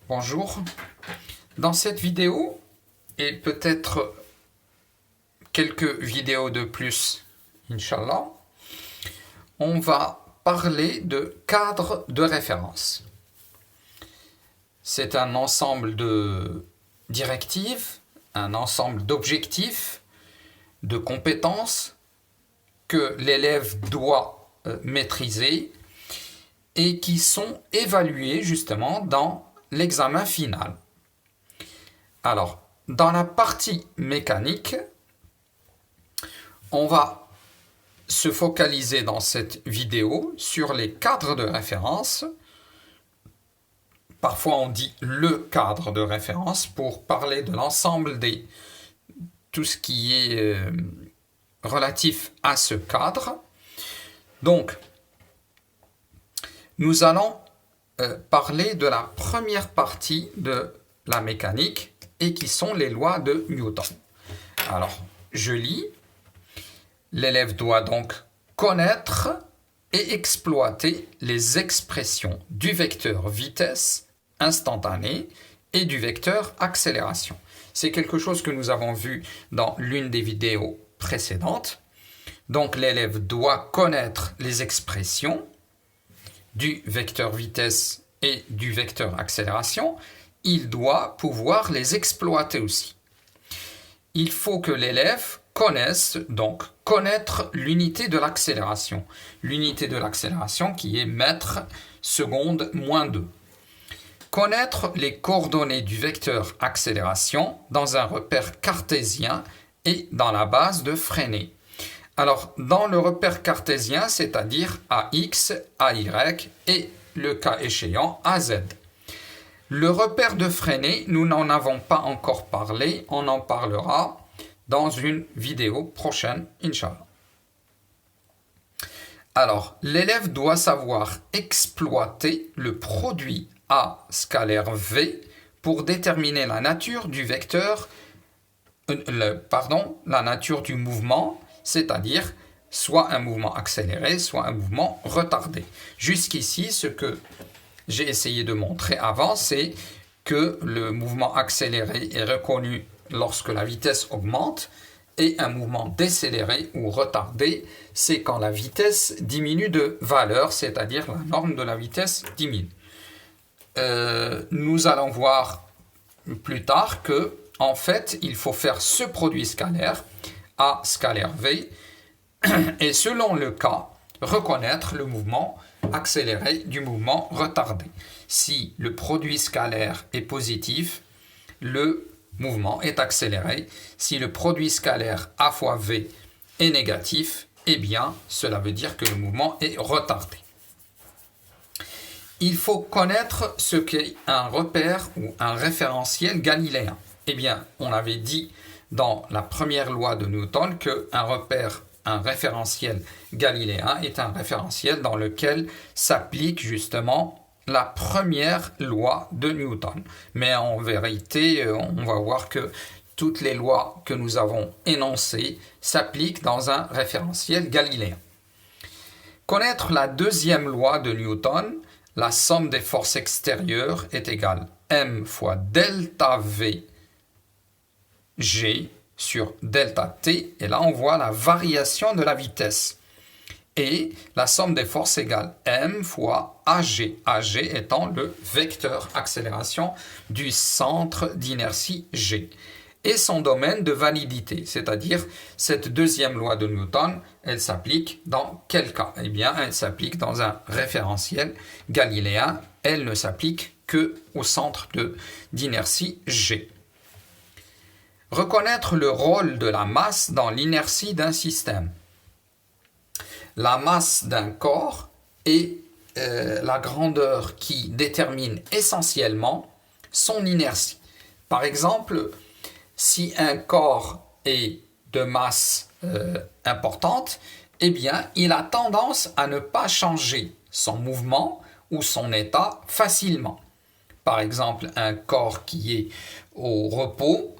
Bonjour. Dans cette vidéo, et peut-être quelques vidéos de plus, Inch'Allah, on va parler de cadre de référence. C'est un ensemble de directives, un ensemble d'objectifs, de compétences que l'élève doit maîtriser et qui sont évalués justement dans l'examen final. Alors, dans la partie mécanique, on va se focaliser dans cette vidéo sur les cadres de référence. Parfois on dit le cadre de référence pour parler de l'ensemble de tout ce qui est relatif à ce cadre. Donc, nous allons parler de la première partie de la mécanique et qui sont les lois de Newton. Alors, je lis. L'élève doit donc connaître et exploiter les expressions du vecteur vitesse instantanée et du vecteur accélération. C'est quelque chose que nous avons vu dans l'une des vidéos précédentes. Donc, l'élève doit connaître les expressions du vecteur vitesse et du vecteur accélération. Il doit pouvoir les exploiter aussi. Il faut que l'élève connaisse, donc connaître l'unité de l'accélération. L'unité de l'accélération qui est mètre seconde moins 2. Connaître les coordonnées du vecteur accélération dans un repère cartésien et dans la base de Freinet. Alors, dans le repère cartésien, c'est-à-dire AX, AY et le cas échéant AZ. Le repère de Freinet, nous n'en avons pas encore parlé, on en parlera dans une vidéo prochaine, Inch'Allah. Alors, l'élève doit savoir exploiter le produit A scalaire V pour déterminer la nature du vecteur, la nature du mouvement, c'est-à-dire soit un mouvement accéléré, soit un mouvement retardé. Jusqu'ici, ce que j'ai essayé de montrer avant, c'est que le mouvement accéléré est reconnu lorsque la vitesse augmente et un mouvement décéléré ou retardé, c'est quand la vitesse diminue de valeur, c'est-à-dire la norme de la vitesse diminue. Nous allons voir plus tard que, en fait, il faut faire ce produit scalaire, A scalaire V, et selon le cas, reconnaître le mouvement accéléré du mouvement retardé. Si le produit scalaire est positif, le mouvement est accéléré. Si le produit scalaire A fois V est négatif, eh bien, cela veut dire que le mouvement est retardé. Il faut connaître ce qu'est un repère ou un référentiel galiléen. Eh bien, on avait dit dans la première loi de Newton qu'un repère, un référentiel galiléen est un référentiel dans lequel s'applique justement la première loi de Newton. Mais en vérité, on va voir que toutes les lois que nous avons énoncées s'appliquent dans un référentiel galiléen. Connaître la deuxième loi de Newton, la somme des forces extérieures est égale m fois delta v g sur delta t, et là on voit la variation de la vitesse. Et la somme des forces égale m fois ag, ag étant le vecteur accélération du centre d'inertie g. Et son domaine de validité, c'est-à-dire cette deuxième loi de Newton, elle s'applique dans quel cas? Eh bien, elle s'applique dans un référentiel galiléen, elle ne s'applique qu'au centre d'inertie G. Reconnaître le rôle de la masse dans l'inertie d'un système. La masse d'un corps est la grandeur qui détermine essentiellement son inertie. Par exemple, si un corps est de masse importante, eh bien, il a tendance à ne pas changer son mouvement ou son état facilement. Par exemple, un corps qui est au repos,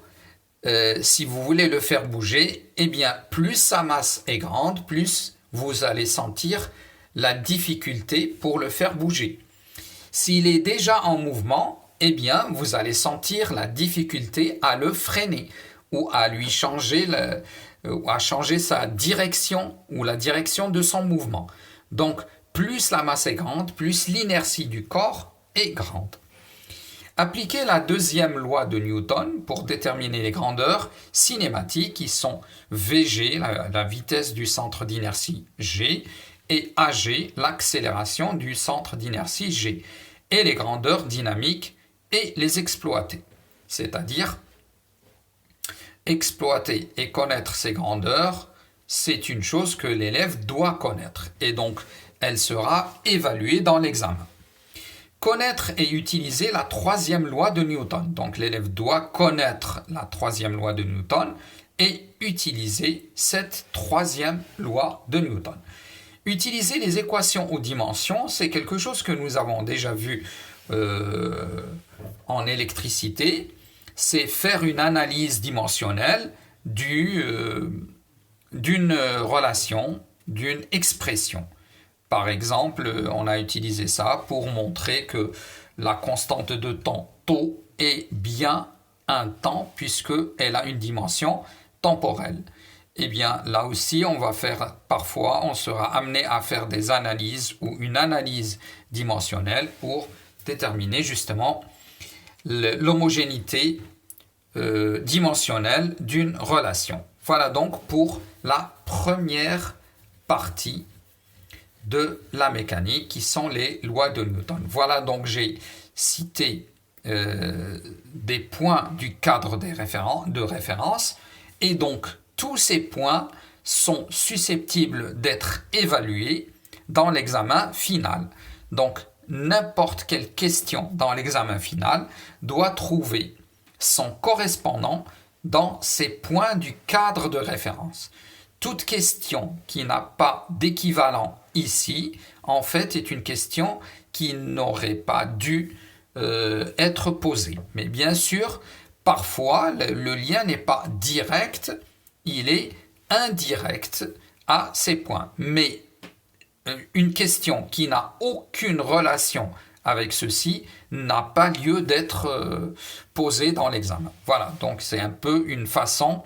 si vous voulez le faire bouger, eh bien, plus sa masse est grande, plus vous allez sentir la difficulté pour le faire bouger. S'il est déjà en mouvement, eh bien, vous allez sentir la difficulté à le freiner ou à lui changer, à changer sa direction ou la direction de son mouvement. Donc, plus la masse est grande, plus l'inertie du corps est grande. Appliquez la deuxième loi de Newton pour déterminer les grandeurs cinématiques qui sont Vg, la vitesse du centre d'inertie G, et Ag, l'accélération du centre d'inertie G, et les grandeurs dynamiques et les exploiter. C'est-à-dire, exploiter et connaître ces grandeurs, c'est une chose que l'élève doit connaître, et donc elle sera évaluée dans l'examen. Connaître et utiliser la troisième loi de Newton. Donc l'élève doit connaître la troisième loi de Newton et utiliser cette troisième loi de Newton. Utiliser les équations aux dimensions, c'est quelque chose que nous avons déjà vu en électricité. C'est faire une analyse dimensionnelle d'une relation, d'une expression. Par exemple, on a utilisé ça pour montrer que la constante de temps τ est bien un temps puisqu'elle a une dimension temporelle. Eh bien, là aussi, parfois, on sera amené à faire des analyses ou une analyse dimensionnelle pour déterminer justement l'homogénéité dimensionnelle d'une relation. Voilà donc pour la première partie de la mécanique qui sont les lois de Newton. Voilà donc j'ai cité des points du cadre de référence et donc tous ces points sont susceptibles d'être évalués dans l'examen final. Donc n'importe quelle question dans l'examen final doit trouver son correspondant dans ces points du cadre de référence. Toute question qui n'a pas d'équivalent ici, en fait, est une question qui n'aurait pas dû être posée. Mais bien sûr, parfois, le lien n'est pas direct, il est indirect à ces points. Mais une question qui n'a aucune relation avec ceci n'a pas lieu d'être posée dans l'examen. Voilà, donc c'est un peu une façon,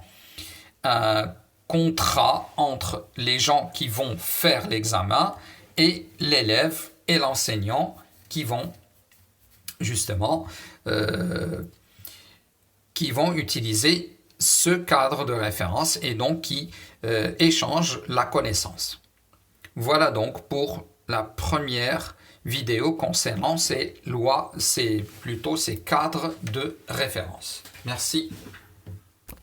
un contrat entre les gens qui vont faire l'examen et l'élève et l'enseignant qui vont justement utiliser ce cadre de référence et donc qui échangent la connaissance. Voilà donc pour la première vidéo concernant ces lois, ces cadres de référence. Merci.